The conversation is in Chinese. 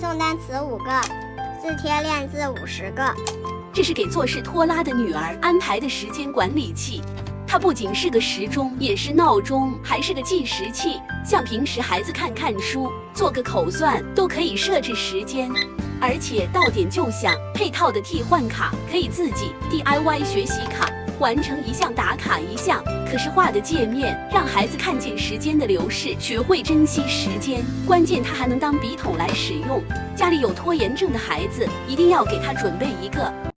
诵单词5个，字贴练字50个。这是给做事拖拉的女儿安排的时间管理器。它不仅是个时钟，也是闹钟，还是个计时器。像平时孩子看书、做个口算，都可以设置时间。而且到点就响，配套的替换卡可以自己 DIY 学习卡，完成一项打卡一项。可视化的界面让孩子看见时间的流逝，学会珍惜时间。关键它还能当笔筒来使用。家里有拖延症的孩子，一定要给他准备一个。